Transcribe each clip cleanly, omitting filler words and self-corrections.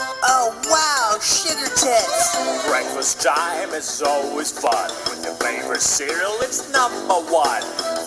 Oh wow, sugar tits! Breakfast time is always fun. With your favorite cereal, it's number one.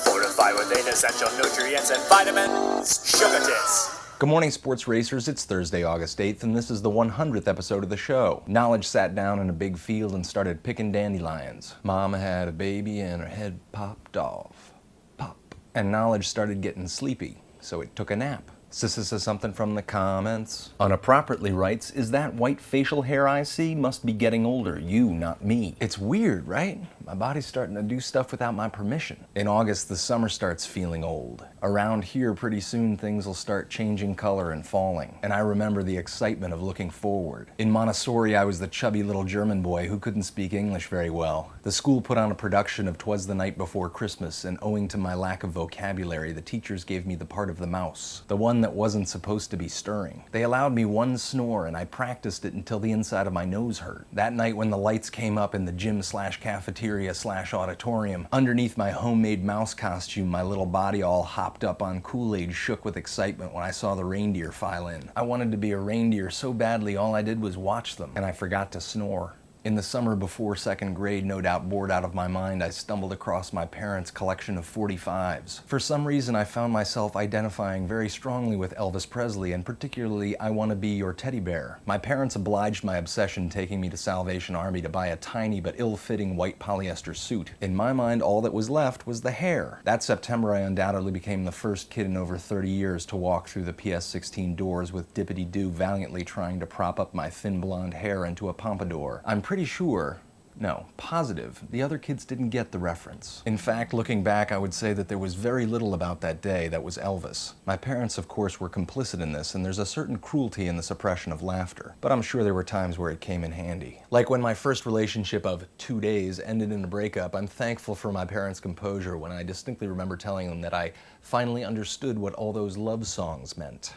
Fortified with 8 essential nutrients and vitamins. Sugar Tits. Good morning, sports racers. It's Thursday, August 8th, and this is the 100th episode of the show. Knowledge sat down in a big field and started picking dandelions. Mama had a baby and her head popped off. Pop. And Knowledge started getting sleepy, so it took a nap. Sissa says something from the comments. Unappropriately writes, "Is that white facial hair I see? Must be getting older. You, not me." It's weird, right? My body's starting to do stuff without my permission. In August, the summer starts feeling old. Around here, pretty soon things will start changing color and falling. And I remember the excitement of looking forward. In Montessori, I was the chubby little German boy who couldn't speak English very well. The school put on a production of 'Twas the Night Before Christmas, and owing to my lack of vocabulary, the teachers gave me the part of the mouse, the one that wasn't supposed to be stirring. They allowed me one snore, and I practiced it until the inside of my nose hurt. That night when the lights came up in the gym/cafeteria/auditorium, underneath my homemade mouse costume, my little body all hopped up on Kool-Aid shook with excitement when I saw the reindeer file in. I wanted to be a reindeer so badly all I did was watch them, and I forgot to snore. In the summer before second grade, no doubt bored out of my mind, I stumbled across my parents' collection of 45s. For some reason, I found myself identifying very strongly with Elvis Presley, and particularly I Want to Be Your Teddy Bear. My parents obliged my obsession, taking me to Salvation Army to buy a tiny but ill-fitting white polyester suit. In my mind, all that was left was the hair. That September, I undoubtedly became the first kid in over 30 years to walk through the PS16 doors with Dippity-Doo valiantly trying to prop up my thin blonde hair into a pompadour. I'm pretty sure, no, positive, the other kids didn't get the reference. In fact, looking back, I would say that there was very little about that day that was Elvis. My parents, of course, were complicit in this, and there's a certain cruelty in the suppression of laughter. But I'm sure there were times where it came in handy. Like when my first relationship of 2 days ended in a breakup, I'm thankful for my parents' composure when I distinctly remember telling them that I finally understood what all those love songs meant.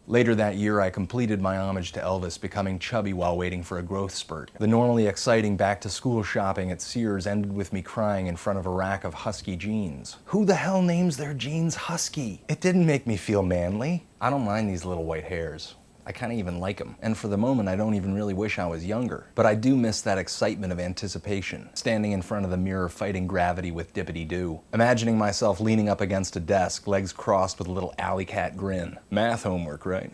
Later that year, I completed my homage to Elvis, becoming chubby while waiting for a growth spurt. The normally exciting back-to-school shopping at Sears ended with me crying in front of a rack of Husky jeans. Who the hell names their jeans Husky? It didn't make me feel manly. I don't mind these little white hairs. I kind of even like them. And for the moment, I don't even really wish I was younger. But I do miss that excitement of anticipation, standing in front of the mirror fighting gravity with Dippity-Doo, imagining myself leaning up against a desk, legs crossed with a little alley cat grin. Math homework, right?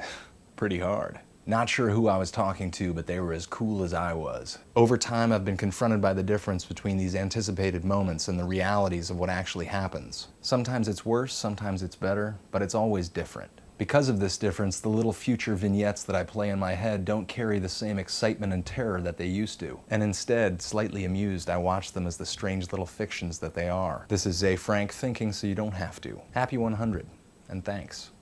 Pretty hard. Not sure who I was talking to, but they were as cool as I was. Over time, I've been confronted by the difference between these anticipated moments and the realities of what actually happens. Sometimes it's worse, sometimes it's better, but it's always different. Because of this difference, the little future vignettes that I play in my head don't carry the same excitement and terror that they used to. And instead, slightly amused, I watch them as the strange little fictions that they are. This is Zefrank thinking so you don't have to. Happy 100, and thanks.